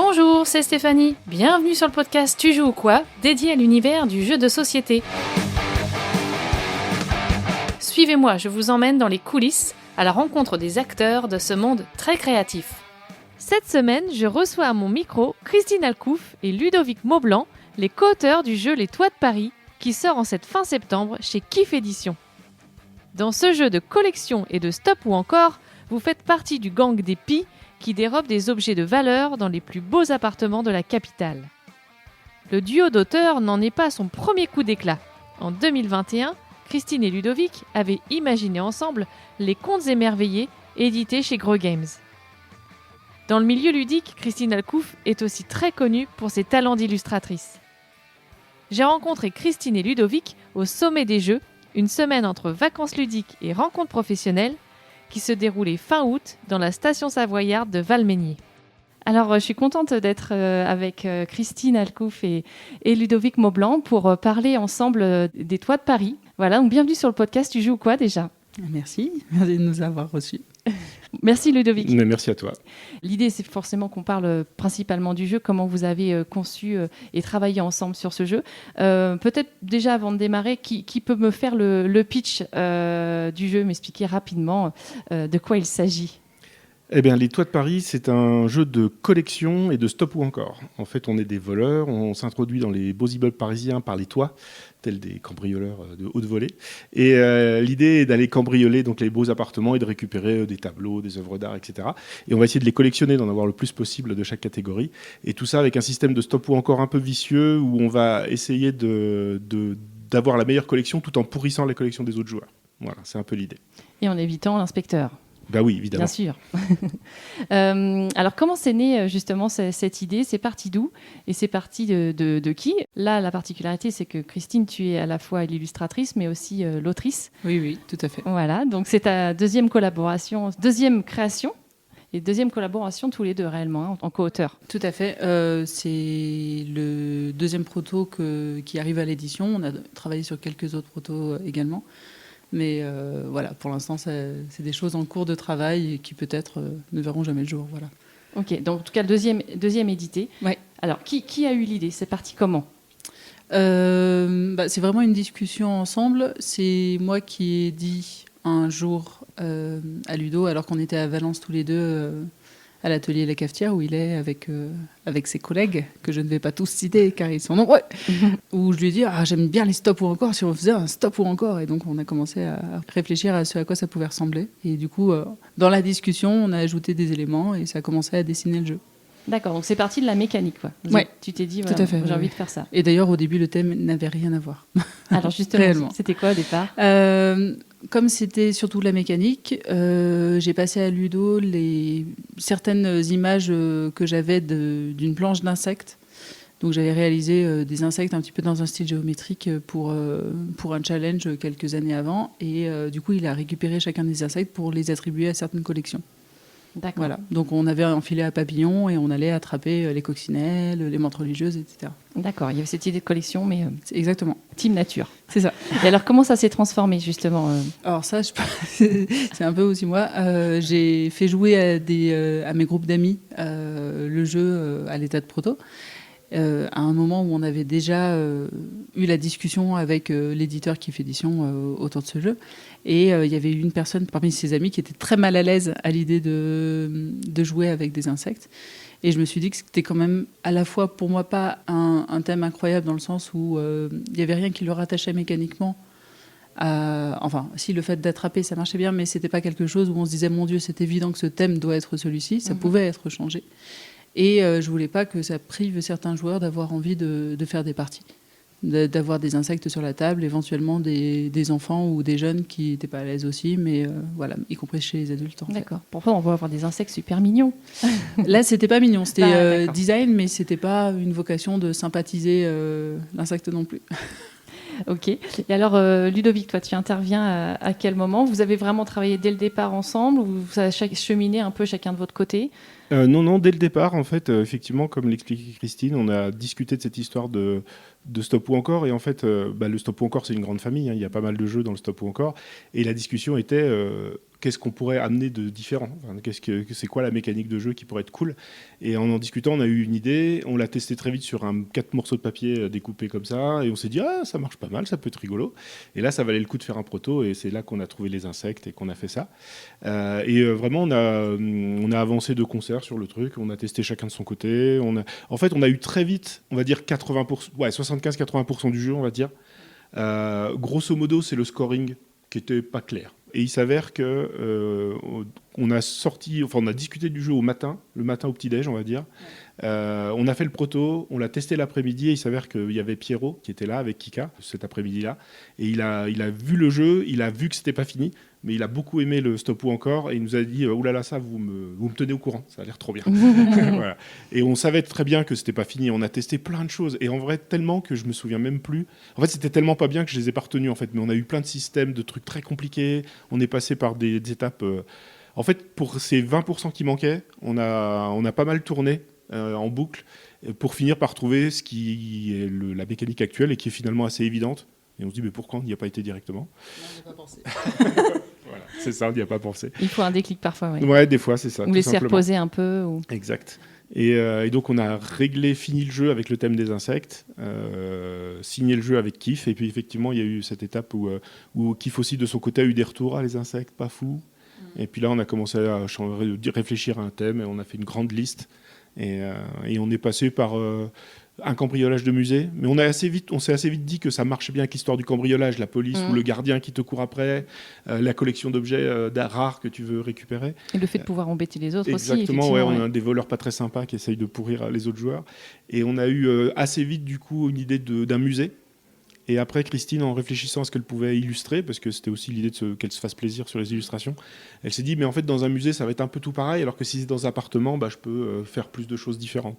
Bonjour, c'est Stéphanie. Bienvenue sur le podcast Tu joues ou quoi, dédié à l'univers du jeu de société. Suivez-moi, je vous emmène dans les coulisses, à la rencontre des acteurs de ce monde très créatif. Cette semaine, je reçois à mon micro Christine Alcouf et Ludovic Maublanc, les co-auteurs du jeu Les Toits de Paris, qui sort en cette fin septembre chez Kif Éditions. Dans ce jeu de collection et de stop ou encore, vous faites partie du gang des Pi qui dérobe des objets de valeur dans les plus beaux appartements de la capitale. Le duo d'auteurs n'en est pas à son premier coup d'éclat. En 2021, Christine et Ludovic avaient imaginé ensemble Les Contes émerveillés, édités chez Gros Games. Dans le milieu ludique, Christine Alcouf est aussi très connue pour ses talents d'illustratrice. J'ai rencontré Christine et Ludovic au sommet des Jeux, une semaine entre vacances ludiques et rencontres professionnelles, qui se déroulait fin août dans la station savoyarde de Valménier. Alors, je suis contente d'être avec Christine Alcouf et Ludovic Maublanc pour parler ensemble des Toits de Paris. Voilà, donc bienvenue sur le podcast Tu joues ou quoi déjà ? Merci de nous avoir reçus. Merci Ludovic. Mais merci à toi. L'idée, c'est forcément qu'on parle principalement du jeu, comment vous avez conçu et travaillé ensemble sur ce jeu. Peut-être déjà avant de démarrer, qui peut me faire le pitch du jeu, m'expliquer rapidement de quoi il s'agit ? Eh bien, Les Toits de Paris, c'est un jeu de collection et de stop ou encore. En fait, on est des voleurs, on s'introduit dans les beaux immeubles parisiens par les toits, tels des cambrioleurs de haute volée. Et l'idée est d'aller cambrioler donc, les beaux appartements et de récupérer des tableaux, des œuvres d'art, etc. Et on va essayer de les collectionner, d'en avoir le plus possible de chaque catégorie. Et tout ça avec un système de stop ou encore un peu vicieux, où on va essayer d'avoir la meilleure collection tout en pourrissant la collection des autres joueurs. Voilà, c'est un peu l'idée. Et en évitant l'inspecteur. Bah oui, évidemment. Bien sûr. Alors, comment c'est né justement cette idée ? C'est parti d'où ? Et c'est parti de qui ? Là, la particularité, c'est que Christine, tu es à la fois l'illustratrice, mais aussi l'autrice. Oui, tout à fait. Voilà, donc c'est ta deuxième création et deuxième collaboration tous les deux réellement, en co-auteur. Tout à fait. C'est le deuxième proto qui arrive à l'édition. On a travaillé sur quelques autres protos également. Mais voilà, pour l'instant, c'est des choses en cours de travail et qui peut-être ne verront jamais le jour. Voilà. Ok, donc en tout cas, le deuxième édité. Ouais. Alors, qui a eu l'idée ? C'est parti comment ? C'est vraiment une discussion ensemble. C'est moi qui ai dit un jour à Ludo, alors qu'on était à Valence tous les deux, à l'atelier La Cafetière, où il est avec ses collègues, que je ne vais pas tous citer, car ils sont nombreux, où je lui ai dit « j'aime bien les stop ou encore, si on faisait un stop ou encore ». Et donc, on a commencé à réfléchir à ce à quoi ça pouvait ressembler. Et du coup, dans la discussion, on a ajouté des éléments et ça a commencé à dessiner le jeu. D'accord, donc c'est parti de la mécanique, quoi. Ouais. Tu t'es dit, tout à fait, j'ai envie de faire ça. Et d'ailleurs, au début, le thème n'avait rien à voir. Alors justement, Réellement. C'était quoi au départ ? Comme c'était surtout de la mécanique, j'ai passé à Ludo certaines images que j'avais d'une planche d'insectes. Donc j'avais réalisé des insectes un petit peu dans un style géométrique pour un challenge quelques années avant. Et du coup, il a récupéré chacun des insectes pour les attribuer à certaines collections. D'accord. Voilà. Donc on avait un filet à papillons et on allait attraper les coccinelles, les menthes religieuses, etc. D'accord, il y avait cette idée de collection, mais Exactement. Team Nature. C'est ça. Et alors, comment ça s'est transformé, justement Alors ça, c'est un peu aussi moi. J'ai fait jouer à mes groupes d'amis le jeu à l'état de proto. À un moment où on avait déjà eu la discussion avec l'éditeur Kif Éditions autour de ce jeu. Et il y avait une personne parmi ses amis qui était très mal à l'aise à l'idée de jouer avec des insectes. Et je me suis dit que c'était quand même à la fois pour moi pas un thème incroyable dans le sens où il n'y avait rien qui le rattachait mécaniquement. Enfin, si le fait d'attraper ça marchait bien, mais c'était pas quelque chose où on se disait mon Dieu, c'est évident que ce thème doit être celui-ci. Ça pouvait être changé. Et je voulais pas que ça prive certains joueurs d'avoir envie de faire des parties, d'avoir des insectes sur la table, éventuellement des enfants ou des jeunes qui n'étaient pas à l'aise aussi, mais voilà, y compris chez les adultes. D'accord. Pourquoi on va avoir des insectes super mignons ? Là, c'était pas mignon, c'était d'accord. design, mais c'était pas une vocation de sympathiser l'insecte non plus. Ok. Et alors, Ludovic, toi, tu interviens à quel moment ? Vous avez vraiment travaillé dès le départ ensemble ou vous avez cheminé un peu chacun de votre côté ? Non, dès le départ, en fait, effectivement, comme l'expliquait Christine, on a discuté de cette histoire de stop ou encore. Et en fait, le stop ou encore, c'est une grande famille. Il y a pas mal de jeux dans le stop ou encore. Et la discussion était qu'est-ce qu'on pourrait amener de différent, c'est quoi la mécanique de jeu qui pourrait être cool. Et en discutant, on a eu une idée, on l'a testé très vite sur 4 morceaux de papier découpés comme ça, et on s'est dit ça marche pas mal, ça peut être rigolo. Et là, ça valait le coup de faire un proto, et c'est là qu'on a trouvé les insectes et qu'on a fait ça. Vraiment, on a avancé de concert sur le truc, on a testé chacun de son côté. En fait, on a eu très vite, on va dire 75-80% du jeu, on va dire. Grosso modo, c'est le scoring qui était pas clair. Et il s'avère que on a discuté du jeu le matin au petit-déj, on va dire. On a fait le proto, on l'a testé l'après-midi, et il s'avère qu'il y avait Pierrot qui était là avec Kika cet après-midi-là. Et il a vu le jeu, il a vu que c'était pas fini, mais il a beaucoup aimé le Stop ou encore, et il nous a dit oulala, ça, vous me tenez au courant, ça a l'air trop bien. Voilà. Et on savait très bien que c'était pas fini, on a testé plein de choses, et en vrai, tellement que je me souviens même plus. En fait, c'était tellement pas bien que je les ai pas retenus, en fait, mais on a eu plein de systèmes, de trucs très compliqués, on est passé par des étapes. En fait, pour ces 20% qui manquaient, on a pas mal tourné en boucle pour finir par trouver ce qui est la mécanique actuelle et qui est finalement assez évidente. Et on se dit, mais pourquoi on n'y a pas été directement ? On n'y a pas pensé. Voilà, c'est ça, on n'y a pas pensé. Il faut un déclic parfois, oui. Ouais, des fois, c'est ça. Ou laisser reposer un peu. Ou... Exact. Et donc, on a fini le jeu avec le thème des insectes, signé le jeu avec Kif, et puis effectivement, il y a eu cette étape où Kif aussi, de son côté, a eu des retours, les insectes, pas fous. Et puis là, on a commencé à réfléchir à un thème, et on a fait une grande liste. Et on est passé par un cambriolage de musée, mais on s'est assez vite dit que ça marchait bien avec l'histoire du cambriolage, la police ou le gardien qui te court après, la collection d'objets rares que tu veux récupérer. Et le fait de pouvoir embêter les autres aussi. Exactement, ouais, on a des voleurs pas très sympas qui essayent de pourrir les autres joueurs. Et on a eu assez vite du coup une idée d'un musée. Et après, Christine, en réfléchissant à ce qu'elle pouvait illustrer, parce que c'était aussi l'idée qu'elle se fasse plaisir sur les illustrations, elle s'est dit, mais en fait, dans un musée, ça va être un peu tout pareil, alors que si c'est dans un appartement, je peux faire plus de choses différentes.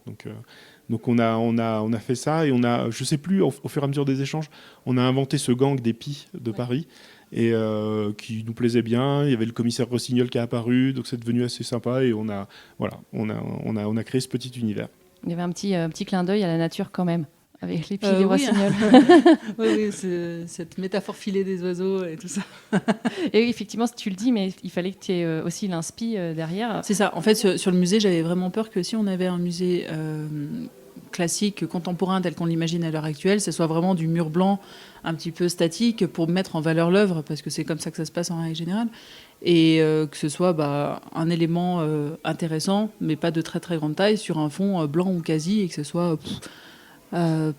Donc on a fait ça, et je sais plus, au fur et à mesure des échanges, on a inventé ce gang des Pies de Paris, et qui nous plaisait bien. Il y avait le commissaire Rossignol qui a apparu, donc c'est devenu assez sympa, et on a créé ce petit univers. Il y avait un petit clin d'œil à la nature quand même. Avec les pieds des rossignols. Oui, cette métaphore filée des oiseaux et tout ça. Et oui, effectivement, tu le dis, mais il fallait que tu aies aussi l'inspi derrière. C'est ça. En fait, sur le musée, j'avais vraiment peur que si on avait un musée classique, contemporain, tel qu'on l'imagine à l'heure actuelle, ce soit vraiment du mur blanc un petit peu statique pour mettre en valeur l'œuvre, parce que c'est comme ça que ça se passe en règle générale. Et que ce soit un élément intéressant, mais pas de très très grande taille, sur un fond blanc ou quasi, et que ce soit...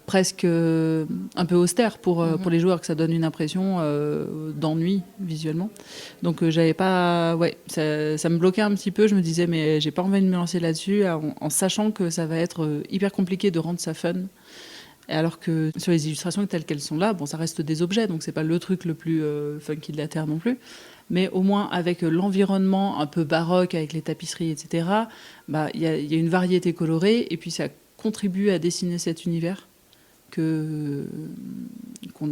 presque un peu austère pour les joueurs, que ça donne une impression d'ennui visuellement. Donc j'avais pas, ça me bloquait un petit peu. Je me disais, mais j'ai pas envie de me lancer là-dessus, en sachant que ça va être hyper compliqué de rendre ça fun. Alors que sur les illustrations telles qu'elles sont là, ça reste des objets, donc c'est pas le truc le plus funky de la Terre non plus. Mais au moins avec l'environnement un peu baroque, avec les tapisseries, etc., il y a une variété colorée, et puis ça contribue à dessiner cet univers qu'on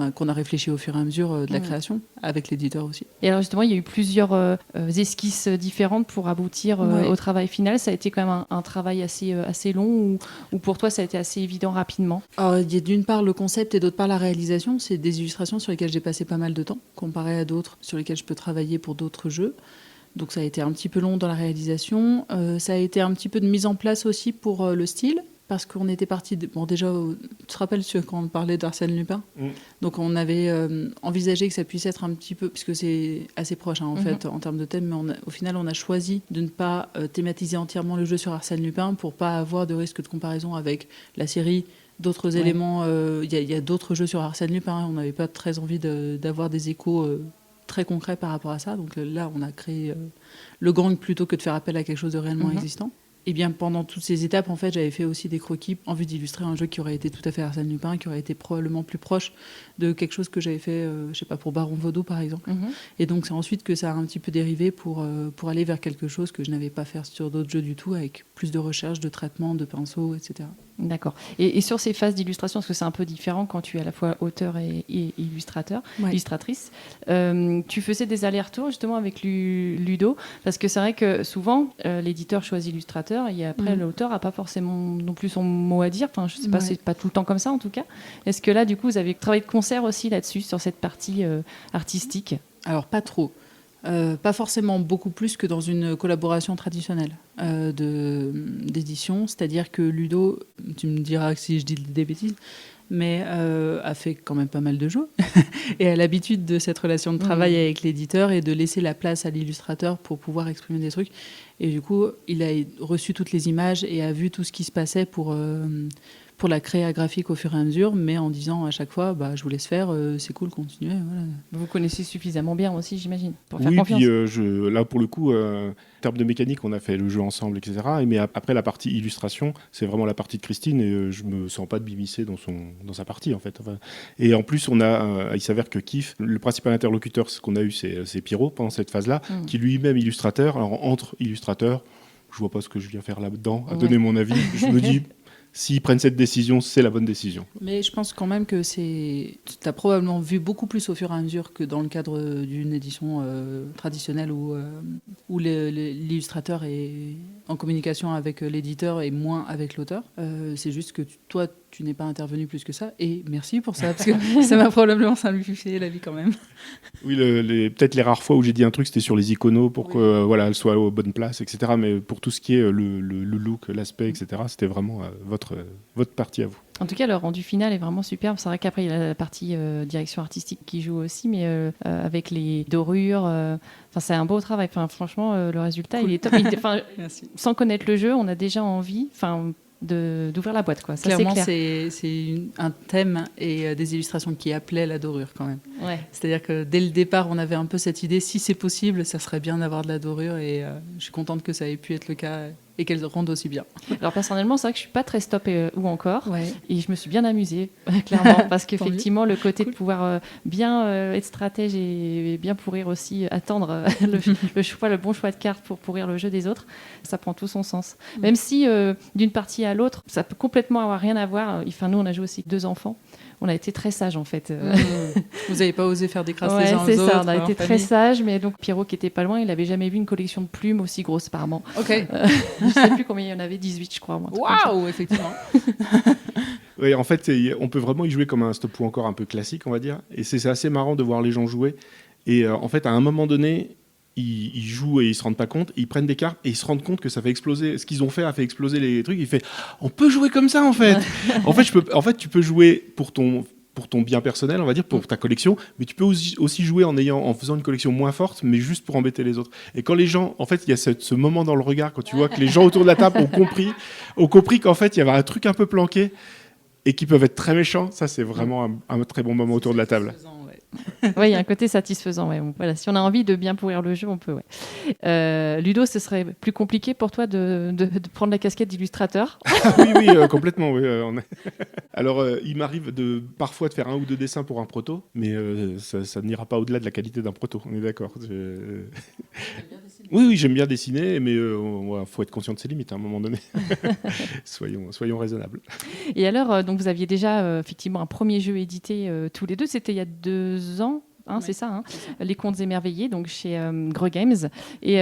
a réfléchi au fur et à mesure de la création, avec l'éditeur aussi. Et alors justement, il y a eu plusieurs esquisses différentes pour aboutir au travail final. Ça a été quand même un travail assez long, ou pour toi, ça a été assez évident rapidement? Alors, il y a d'une part le concept et d'autre part la réalisation. C'est des illustrations sur lesquelles j'ai passé pas mal de temps, comparé à d'autres sur lesquelles je peux travailler pour d'autres jeux. Donc ça a été un petit peu long dans la réalisation. Ça a été un petit peu de mise en place aussi pour le style. Parce qu'on était parti... déjà, tu te rappelles quand on parlait d'Arsène Lupin ? Donc on avait envisagé que ça puisse être un petit peu... Puisque c'est assez proche, en fait, en termes de thème. Mais au final, on a choisi de ne pas thématiser entièrement le jeu sur Arsène Lupin pour pas avoir de risque de comparaison avec la série, d'autres éléments. Il y a d'autres jeux sur Arsène Lupin. On n'avait pas très envie d'avoir des échos très concrets par rapport à ça. Donc là, on a créé le gang plutôt que de faire appel à quelque chose de réellement existant. Et bien pendant toutes ces étapes, en fait, j'avais fait aussi des croquis en vue d'illustrer un jeu qui aurait été tout à fait Arsène Lupin, qui aurait été probablement plus proche de quelque chose que j'avais fait, je sais pas, pour Baron Vaudou par exemple. Et donc c'est ensuite que ça a un petit peu dérivé pour aller vers quelque chose que je n'avais pas fait sur d'autres jeux du tout, avec plus de recherche, de traitement, de pinceaux, etc. D'accord. Et sur ces phases d'illustration, parce que c'est un peu différent quand tu es à la fois auteur et illustrateur, illustratrice, tu faisais des allers-retours justement avec Ludo, parce que c'est vrai que souvent l'éditeur choisit l'illustrateur et après l'auteur n'a pas forcément non plus son mot à dire. Enfin, je sais pas, c'est pas tout le temps comme ça en tout cas. Est-ce que là, du coup, vous avez travaillé de concert aussi là-dessus, sur cette partie artistique ? Alors pas trop. Pas forcément beaucoup plus que dans une collaboration traditionnelle d'édition. C'est-à-dire que Ludo, tu me diras si je dis des bêtises, mais a fait quand même pas mal de jeux et a l'habitude de cette relation de travail avec l'éditeur et de laisser la place à l'illustrateur pour pouvoir exprimer des trucs. Et du coup, il a reçu toutes les images et a vu tout ce qui se passait pour la créa graphique au fur et à mesure, mais en disant à chaque fois, je vous laisse faire, c'est cool, continuez. Voilà. Vous connaissez suffisamment bien aussi, j'imagine, pour faire Oui, confiance. puis là, pour le coup, en termes de mécanique, on a fait le jeu ensemble, etc. Mais après, la partie illustration, c'est vraiment la partie de Christine, et je me sens pas de m'immiscer dans sa partie, en fait. Enfin, et en plus, il s'avère que Kif, le principal interlocuteur qu'on a eu, c'est Pierrot, pendant cette phase-là, qui lui-même illustrateur. Alors, entre illustrateurs, je vois pas ce que je viens faire là-dedans, à donner mon avis. Je me dis... S'ils prennent cette décision, c'est la bonne décision. Mais je pense quand même que tu as probablement vu beaucoup plus au fur et à mesure que dans le cadre d'une édition traditionnelle où l'illustrateur est en communication avec l'éditeur et moins avec l'auteur. C'est juste que toi, tu n'es pas intervenu plus que ça. Et merci pour ça, parce que ça m'a probablement simplifié la vie quand même. Oui, peut-être les rares fois où j'ai dit un truc, c'était sur les iconos pour que elle soit aux bonnes places, etc. Mais pour tout ce qui est le look, l'aspect, etc., c'était vraiment votre partie à vous. En tout cas, le rendu final est vraiment superbe. C'est vrai qu'après, il y a la partie direction artistique qui joue aussi, mais avec les dorures, c'est un beau travail. Franchement, le résultat, il est top. Sans connaître le jeu, on a déjà envie d'ouvrir la boîte. Quoi. Ça, clairement, c'est clair. c'est un thème et des illustrations qui appelaient la dorure quand même. Ouais. C'est-à-dire que dès le départ, on avait un peu cette idée, si c'est possible, ça serait bien d'avoir de la dorure, et je suis contente que ça ait pu être le cas et qu'elle ronde aussi bien. Alors personnellement, c'est vrai que je suis pas très stop ou encore, ouais. Et je me suis bien amusée, clairement, parce qu'effectivement, le côté de pouvoir bien être stratège et bien pourrir aussi, attendre le bon choix de cartes pour pourrir le jeu des autres, ça prend tout son sens. Même si d'une partie à l'autre, ça peut complètement avoir rien à voir. Enfin, nous, on a joué aussi 2 enfants. On a été très sages en fait. Vous n'avez pas osé faire des crasses les uns aux c'est autres. Ça, on a été très sages, mais donc Pierrot qui était pas loin, il n'avait jamais vu une collection de plumes aussi grosse apparemment. Ok. Je ne sais plus combien il y en avait, 18 je crois. Waouh, effectivement. Oui, en fait, on peut vraiment y jouer comme un stop ou encore un peu classique, on va dire. Et c'est assez marrant de voir les gens jouer. Et en fait, à un moment donné, ils jouent et ils se rendent pas compte, ils prennent des cartes et ils se rendent compte que ça fait exploser. Ce qu'ils ont fait a fait exploser les trucs. Il fait, on peut jouer comme ça en fait. en fait, tu peux jouer pour ton bien personnel, on va dire, pour ta collection, mais tu peux aussi jouer en faisant une collection moins forte, mais juste pour embêter les autres. Et quand les gens, en fait, il y a ce moment dans le regard quand tu vois que les gens autour de la table ont compris qu'en fait, il y avait un truc un peu planqué et qui peuvent être très méchants. Ça, c'est vraiment un très bon moment autour de la table. Oui, il y a un côté satisfaisant. Ouais. Voilà, si on a envie de bien pourrir le jeu, on peut. Ouais. Ludo, ce serait plus compliqué pour toi de prendre la casquette d'illustrateur? Oui, complètement. Oui, Alors, il m'arrive parfois de faire 1 ou 2 dessins pour un proto, mais ça n'ira pas au-delà de la qualité d'un proto. On est d'accord. Oui, j'aime bien dessiner, mais faut être conscient de ses limites à un moment donné. Soyons raisonnables. Et alors, donc vous aviez déjà effectivement un premier jeu édité tous les deux. C'était il y a 2 ans. C'est ça, Les Contes émerveillés, donc chez Greux Games. Et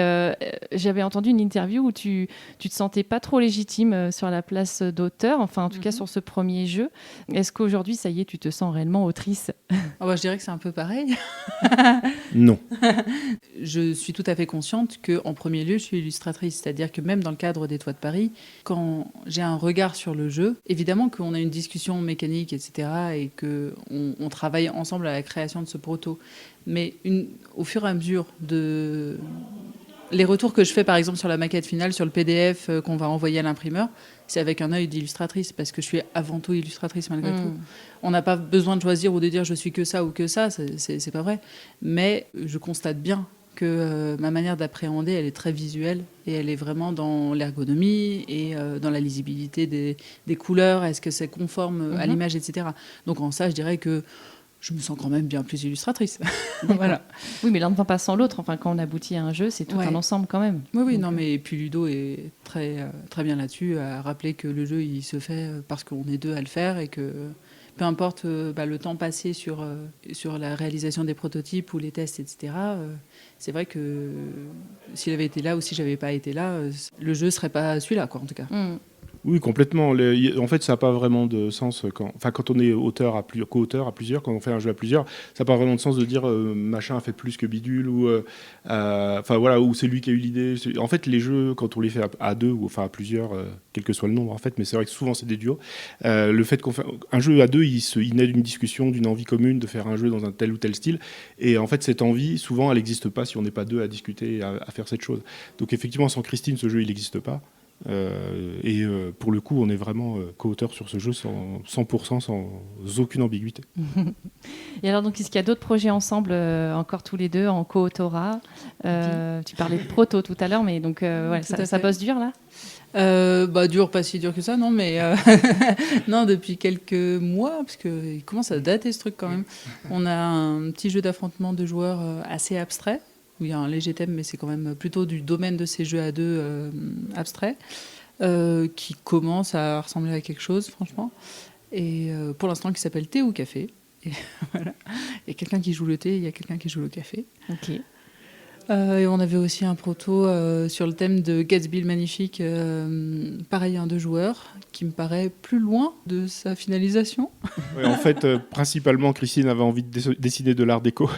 j'avais entendu une interview où tu te sentais pas trop légitime sur la place d'auteur, enfin en tout cas sur ce premier jeu. Est-ce qu'aujourd'hui, ça y est, tu te sens réellement autrice? Je dirais que c'est un peu pareil. Non. Je suis tout à fait consciente qu'en premier lieu, je suis illustratrice. C'est-à-dire que même dans le cadre des Toits de Paris, quand j'ai un regard sur le jeu, évidemment qu'on a une discussion mécanique, etc., et qu'on travaille ensemble à la création de ce proto. Mais au fur et à mesure les retours que je fais, par exemple, sur la maquette finale, sur le PDF qu'on va envoyer à l'imprimeur, c'est avec un œil d'illustratrice, parce que je suis avant tout illustratrice malgré tout. On n'a pas besoin de choisir ou de dire je suis que ça ou que ça, c'est pas vrai. Mais je constate bien que ma manière d'appréhender, elle est très visuelle, et elle est vraiment dans l'ergonomie et dans la lisibilité des couleurs, est-ce que c'est conforme à l'image, etc. Donc en ça, je dirais que je me sens quand même bien plus illustratrice. Voilà. Oui, mais l'un ne va pas sans l'autre. Enfin, quand on aboutit à un jeu, c'est tout un ensemble quand même. Oui, non, mais puis Ludo est très, très bien là-dessus, à rappeler que le jeu, il se fait parce qu'on est 2 à le faire, et que peu importe le temps passé sur la réalisation des prototypes ou les tests, etc., c'est vrai que s'il avait été là ou si j'avais pas été là, le jeu serait pas celui-là, quoi, en tout cas. Oui, complètement. En fait, ça n'a pas vraiment de sens quand on est auteur co-auteur à plusieurs, quand on fait un jeu à plusieurs, ça n'a pas vraiment de sens de dire machin a fait plus que bidule ou ou c'est lui qui a eu l'idée. En fait, les jeux, quand on les fait à deux ou enfin à plusieurs, quel que soit le nombre en fait, mais c'est vrai que souvent c'est des duos. Le fait qu'on fait un jeu à deux, il naît d'une discussion, d'une envie commune de faire un jeu dans un tel ou tel style. Et en fait, cette envie, souvent, elle n'existe pas si on n'est pas deux à discuter et à faire cette chose. Donc effectivement, sans Christine, ce jeu, il n'existe pas. Pour le coup, on est vraiment co-auteur sur ce jeu 100%, sans aucune ambiguïté. Et alors, donc, est-ce qu'il y a d'autres projets ensemble, encore tous les deux, en co-autorat Tu parlais de proto tout à l'heure, mais donc, ça bosse dur, là Dur, pas si dur que ça, non, mais non, depuis quelques mois, parce qu'il commence à dater ce truc quand même. On a un petit jeu d'affrontement de joueurs assez abstrait, où il y a un léger thème, mais c'est quand même plutôt du domaine de ces jeux à deux abstraits, qui commence à ressembler à quelque chose, franchement. Et pour l'instant, qui s'appelle Thé ou Café. Et voilà. Il y a quelqu'un qui joue le thé, il y a quelqu'un qui joue le café. Ok. Et on avait aussi un proto sur le thème de Gatsby le Magnifique, pareil, 2 joueurs, qui me paraît plus loin de sa finalisation. Ouais, en fait, principalement, Christine avait envie de dessiner de l'art déco.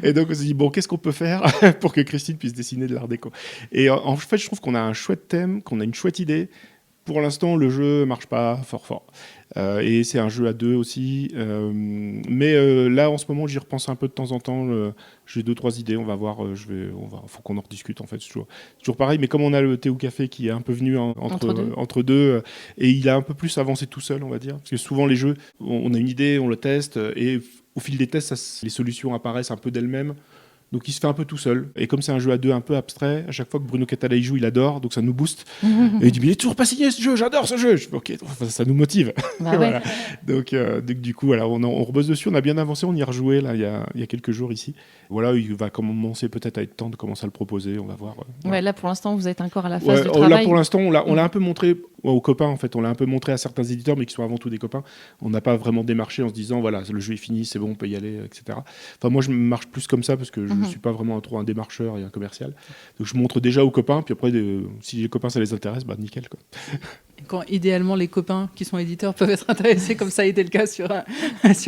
Et donc, on s'est dit, bon, qu'est-ce qu'on peut faire pour que Christine puisse dessiner de l'art déco ? Et en fait, je trouve qu'on a un chouette thème, qu'on a une chouette idée. Pour l'instant, le jeu marche pas fort. Et c'est un jeu à deux aussi. Mais là, en ce moment, j'y repense un peu de temps en temps. J'ai 2-3 idées. On va voir. Faut qu'on en rediscute. En fait, c'est toujours pareil. Mais comme on a le thé ou café qui est un peu venu entre deux, et il a un peu plus avancé tout seul, on va dire. Parce que souvent, les jeux, on a une idée, on le teste, et au fil des tests, les solutions apparaissent un peu d'elles-mêmes. Donc il se fait un peu tout seul. Et comme c'est un jeu à deux un peu abstrait, à chaque fois que Bruno Catala y joue, il adore, donc ça nous booste. Et il dit, mais il est toujours pas signé ce jeu, j'adore ce jeu. Je fais, ok, ça nous motive. Bah voilà. Donc du coup, voilà, on rebosse dessus, on a bien avancé, on y a rejoué là, il y a quelques jours ici. Voilà, il va commencer peut-être à être temps de commencer à le proposer, on va voir. Ouais, là pour l'instant, vous êtes encore à la phase de travail. Là pour l'instant, on l'a un peu montré aux copains, en fait. On l'a un peu montré à certains éditeurs, mais qui sont avant tout des copains. On n'a pas vraiment démarché en se disant, voilà, le jeu est fini, c'est bon, on peut y aller, etc. Enfin, moi, je marche plus comme ça parce que je ne suis pas vraiment trop un démarcheur et un commercial. Donc, je montre déjà aux copains, puis après, si les copains, ça les intéresse, bah nickel, quoi. Quand idéalement les copains qui sont éditeurs peuvent être intéressés, comme ça a été le cas sur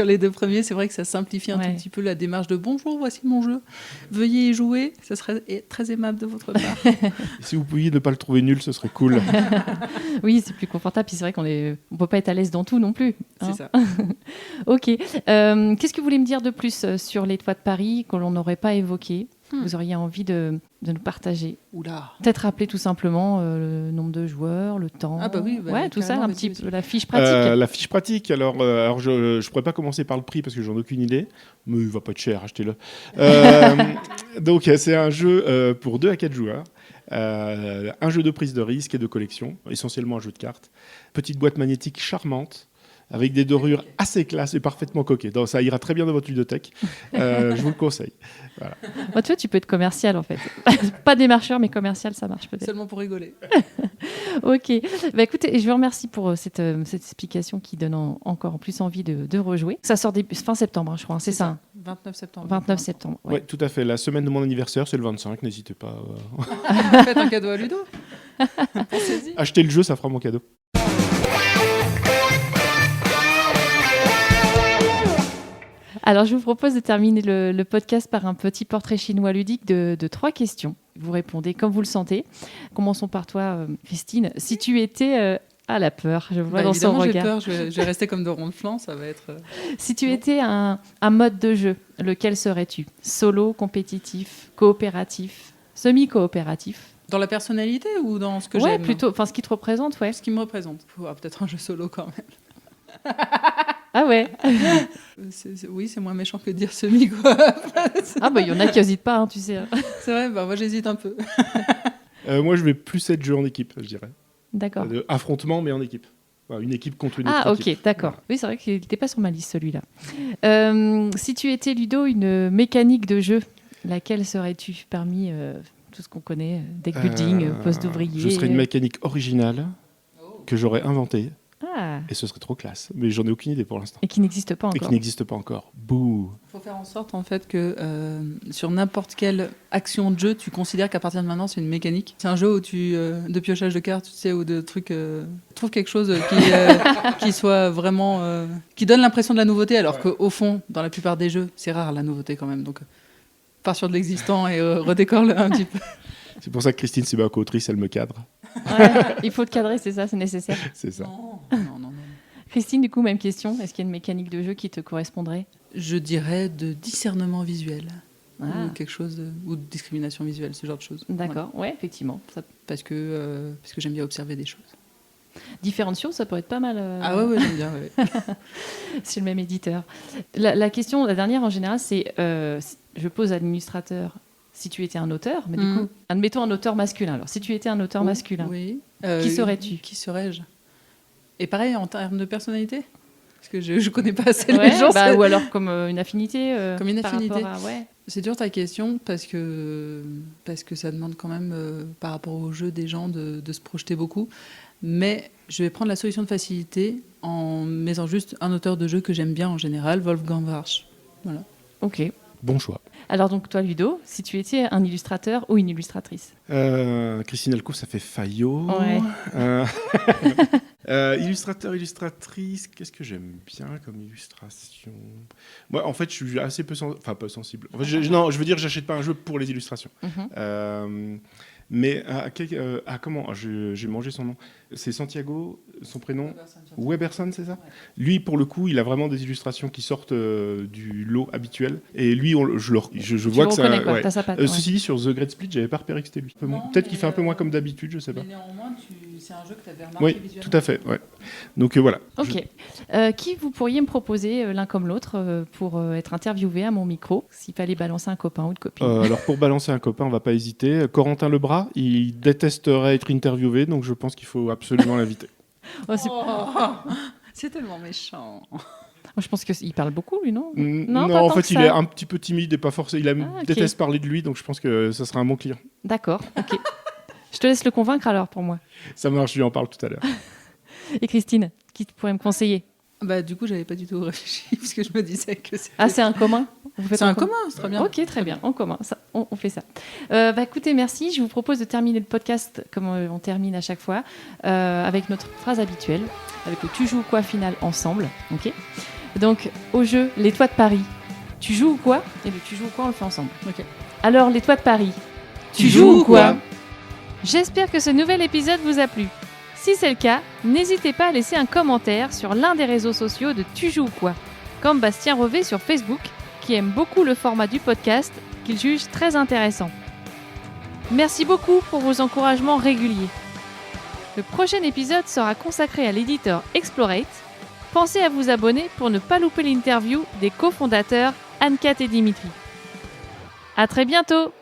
les 2 premiers, c'est vrai que ça simplifie un tout petit peu la démarche de bonjour, voici mon jeu, veuillez y jouer, ça serait très aimable de votre part. Si vous pouviez ne pas le trouver nul, ce serait cool. Oui, c'est plus confortable, puis c'est vrai qu'on peut pas être à l'aise dans tout non plus. Hein. C'est ça. Ok. Qu'est-ce que vous voulez me dire de plus sur les Toits de Paris que l'on n'aurait pas évoqué ? Vous auriez envie de nous partager? Oula. Peut-être rappeler tout simplement le nombre de joueurs, le temps. Ah bah oui, tout ça, un petit peu la fiche pratique. La fiche pratique, alors je pourrais pas commencer par le prix parce que j'en ai aucune idée, mais il va pas être cher, achetez-le. Donc c'est un jeu pour 2 à 4 joueurs. Un jeu de prise de risque et de collection, essentiellement un jeu de cartes. Petite boîte magnétique charmante, avec des dorures assez classe et parfaitement coquées. Donc, ça ira très bien dans votre ludothèque. Je vous le conseille. Voilà. Moi, tu vois, tu peux être commercial en fait. Pas démarcheur, mais commercial, ça marche peut-être. Seulement pour rigoler. Ok. Bah, écoutez, je vous remercie pour cette explication qui donne encore plus envie de rejouer. Ça sort fin septembre, je crois. C'est ça. 29 septembre. 29 septembre. Ouais, tout à fait. La semaine de mon anniversaire, c'est le 25. N'hésitez pas. Faites un cadeau à Ludo. Pensez-y. Achetez le jeu, ça fera mon cadeau. Alors, je vous propose de terminer le podcast par un petit portrait chinois ludique de 3 questions. Vous répondez comme vous le sentez. Commençons par toi, Christine. Si tu étais... la peur, je vois dans son regard. J'ai peur, je vais rester comme de ronde-flanc, ça va être... Si tu étais un mode de jeu, lequel serais-tu ? Solo, compétitif, coopératif, semi-coopératif ? Dans la personnalité ou dans ce que j'aime ? Ouais, plutôt, enfin ce qui te représente, ouais. Ce qui me représente. Peut-être un jeu solo quand même. Ah ouais. Oui, c'est moins méchant que de dire semi, quoi. Ah bah il y en a qui n'hésitent pas, hein, tu sais. C'est vrai, moi j'hésite un peu. Moi je vais plus être jeu en équipe, je dirais. D'accord. Affrontement, mais en équipe. Enfin, une équipe contre une autre équipe. Ah ok, d'accord. Voilà. Oui, c'est vrai qu'il n'était pas sur ma liste celui-là. Si tu étais, Ludo, une mécanique de jeu, laquelle serais-tu parmi tout ce qu'on connaît, deck building, poste d'ouvrier? Je serais une mécanique originale que j'aurais inventée. Et ce serait trop classe. Mais j'en ai aucune idée pour l'instant. Et qui n'existe pas Et encore. qui n'existe pas encore. Bouh. Il faut faire en sorte en fait que sur n'importe quelle action de jeu, tu considères qu'à partir de maintenant c'est une mécanique. C'est un jeu où de piochage de cartes, tu sais, ou de trucs. Trouve quelque chose qui soit vraiment qui donne l'impression de la nouveauté, alors qu'au fond, dans la plupart des jeux, c'est rare la nouveauté quand même. Donc pars sur de l'existant et redécore-le un petit peu. C'est pour ça que Christine, c'est ma co-autrice, elle me cadre. Ouais, il faut te cadrer, c'est ça, c'est nécessaire. C'est ça. Non. Christine, du coup, même question. Est-ce qu'il y a une mécanique de jeu qui te correspondrait? Je dirais de discernement visuel. Ah. Ou quelque chose ou de discrimination visuelle, ce genre de choses. D'accord, ouais, effectivement. Ça... Parce que j'aime bien observer des choses. Différentes choses, ça pourrait être pas mal. Ah ouais, j'aime bien. Ouais. C'est le même éditeur. La question, la dernière en général, c'est je pose à l'illustrateur si tu étais un auteur, mais du coup, admettons un auteur masculin. Alors, si tu étais un auteur masculin, oui. Qui serais-tu? Qui serais-je? Et pareil, en termes de personnalité? Parce que je connais pas assez les gens. Ou alors comme une affinité. Comme une par affinité. rapport à, ouais. C'est dur ta question parce que ça demande quand même, par rapport au jeu des gens, de se projeter beaucoup. Mais je vais prendre la solution de facilité en mettant juste un auteur de jeu que j'aime bien en général, Wolfgang Warsch. Voilà. Ok. Bon choix. Alors donc toi, Ludo, si tu étais un illustrateur ou une illustratrice? Christine Alcouf, ça fait Fayot. Ouais. Illustrateur, illustratrice, qu'est-ce que j'aime bien comme illustration? Moi, en fait, je suis assez peu sensible. En fait, je veux dire, j'achète pas un jeu pour les illustrations. Mais comment j'ai mangé son nom. C'est Santiago, son prénom. Weberson, c'est ça? Ouais. Lui, pour le coup, il a vraiment des illustrations qui sortent du lot habituel. Et lui, je vois que ça. Quoi, t'as sa patte, Ceci dit, sur The Great Split, j'avais pas repéré que c'était lui. Peut-être qu'il fait un peu moins comme d'habitude, je sais pas. Mais néanmoins, c'est un jeu que tu avais remarqué visuellement. Oui, tout à fait. Ouais. Donc voilà. Ok. Qui vous pourriez me proposer l'un comme l'autre pour être interviewé à mon micro, s'il fallait balancer un copain ou une copine? Alors pour balancer un copain, on va pas hésiter. Corentin Lebras, il détesterait être interviewé, donc je pense qu'il faut absolument l'inviter. C'est tellement méchant. Je pense qu'il parle beaucoup, lui, non? Non, en fait, il est un petit peu timide et pas forcément. Il déteste parler de lui, donc je pense que ça sera un bon client. D'accord, ok. Je te laisse le convaincre alors pour moi. Ça marche, je lui en parle tout à l'heure. Et Christine, qui pourrait me conseiller? Du coup, j'avais pas du tout réfléchi parce que je me disais que c'est. Ah, c'est un commun? C'est un commun, c'est très bien. Ok, très bien, en commun, ça, on fait ça. Écoutez, merci. Je vous propose de terminer le podcast comme on termine à chaque fois, avec notre phrase habituelle, avec le tu joues ou quoi final ensemble. Ok. Donc, au jeu, les toits de Paris, tu joues ou quoi? Et le tu joues ou quoi, on le fait ensemble. Ok. Alors, les toits de Paris, tu joues ou quoi? J'espère que ce nouvel épisode vous a plu. Si c'est le cas, n'hésitez pas à laisser un commentaire sur l'un des réseaux sociaux de Tu joues ou quoi, comme Bastien Revet sur Facebook, qui aime beaucoup le format du podcast, qu'il juge très intéressant. Merci beaucoup pour vos encouragements réguliers. Le prochain épisode sera consacré à l'éditeur Explorate. Pensez à vous abonner pour ne pas louper l'interview des cofondateurs Anne-Cat et Dimitri. À très bientôt!